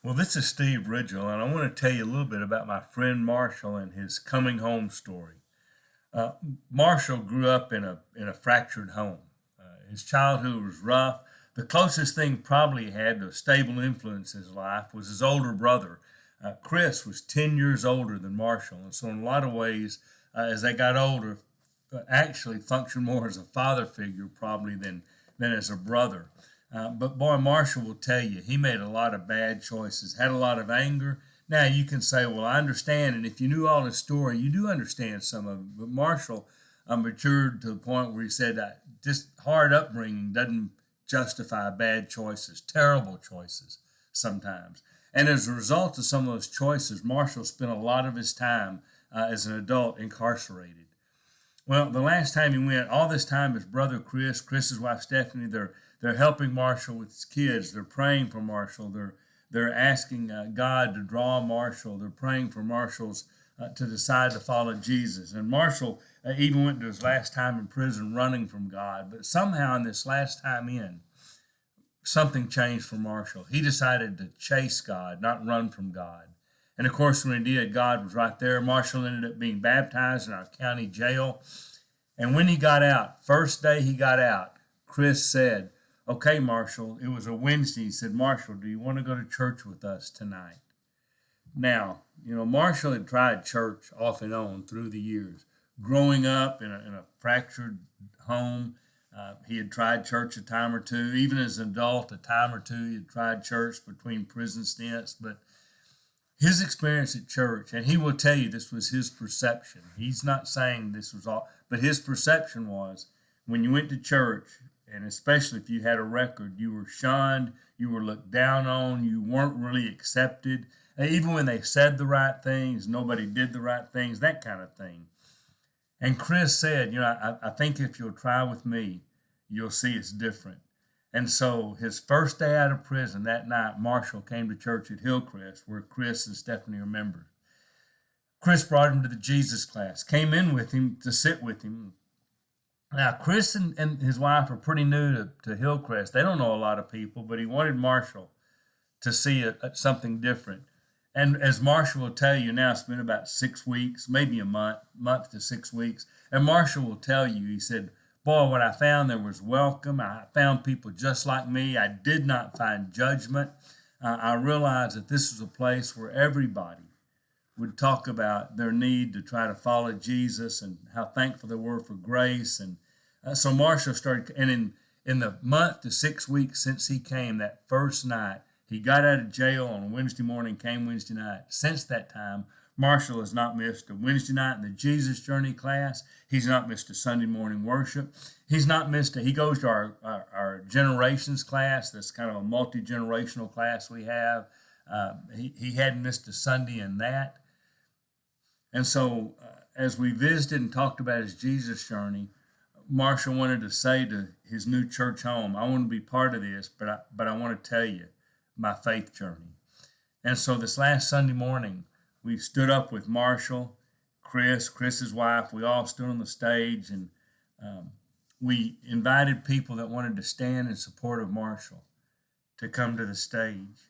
Well, this is Steve Ridgell, and I want to tell you a little bit about my friend Marshall and his coming home story. Uh, Marshall grew up in a fractured home. His childhood was rough. The closest thing probably he had to a stable influence in his life was his older brother. Chris was 10 years older than Marshall, and so in a lot of ways, as they got older, actually functioned more as a father figure probably than as a brother. But boy, Marshall will tell you, he made a lot of bad choices, had a lot of anger. Now you can say, well, I understand. And if you knew all his story, you do understand some of it. But Marshall matured to the point where he said, just hard upbringing doesn't justify bad choices, terrible choices sometimes. And as a result of some of those choices, Marshall spent a lot of his time as an adult incarcerated. Well, the last time he went, all this time his brother Chris's wife Stephanie, they're helping Marshall with his kids. They're praying for Marshall. They're asking God to draw Marshall. They're praying for Marshall's to decide to follow Jesus. And Marshall even went to his last time in prison running from God. But somehow in this last time in, something changed for Marshall. He decided to chase God, not run from God. And of course, when he did, God was right there. Marshall ended up being baptized in our county jail. And when he got out, first day he got out, Chris said, okay, Marshall, it was a Wednesday. He said, Marshall, do you want to go to church with us tonight? Now, Marshall had tried church off and on through the years. Growing up in a fractured home, he had tried church a time or two. Even as an adult, a time or two, he had tried church between prison stints. But his experience at church, and he will tell you this was his perception. He's not saying this was all, but his perception was when you went to church, and especially if you had a record, you were shunned, you were looked down on, you weren't really accepted. Even when they said the right things, nobody did the right things, that kind of thing. And Chris said, I think if you'll try with me, you'll see it's different. And so his first day out of prison that night, Marshall came to church at Hillcrest, where Chris and Stephanie are members. Chris brought him to the Jesus class, came in with him to sit with him. Now, Chris and his wife are pretty new to Hillcrest. They don't know a lot of people, but he wanted Marshall to see something different. And as Marshall will tell you now, it's been about 6 weeks, maybe a month to 6 weeks. And Marshall will tell you, he said, boy, what I found there was welcome. I found people just like me. I did not find judgment. I realized that this was a place where everybody would talk about their need to try to follow Jesus and how thankful they were for grace. And so Marshall started, and in the month to 6 weeks since he came that first night, he got out of jail on Wednesday morning, came Wednesday night. Since that time, Marshall has not missed a Wednesday night in the Jesus Journey class. He's not missed a Sunday morning worship. He's not missed he goes to our generations class. That's kind of a multi-generational class we have. He hadn't missed a Sunday in that. And so as we visited and talked about his Jesus journey, Marshall wanted to say to his new church home, I want to be part of this, but I want to tell you my faith journey. And so this last Sunday morning, we stood up with Marshall, Chris's wife. We all stood on the stage, and we invited people that wanted to stand in support of Marshall to come to the stage.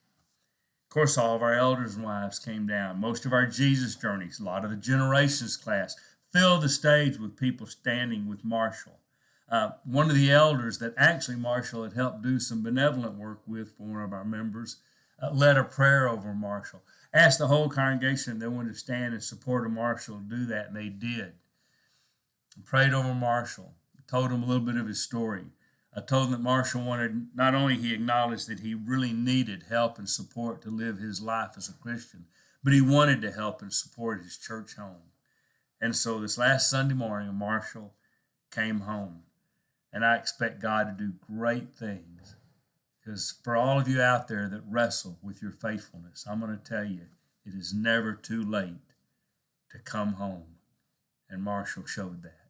Of course, all of our elders and wives came down. Most of our Jesus journeys, a lot of the generations class, filled the stage with people standing with Marshall. One of the elders that actually Marshall had helped do some benevolent work with for one of our members led a prayer over Marshall. Asked the whole congregation if they wanted to stand in support of Marshall to do that, and they did. Prayed over Marshall, told him a little bit of his story. I told him that Marshall wanted, not only he acknowledged that he really needed help and support to live his life as a Christian, but he wanted to help and support his church home. And so this last Sunday morning, Marshall came home. And I expect God to do great things. Because for all of you out there that wrestle with your faithfulness, I'm going to tell you, it is never too late to come home. And Marshall showed that.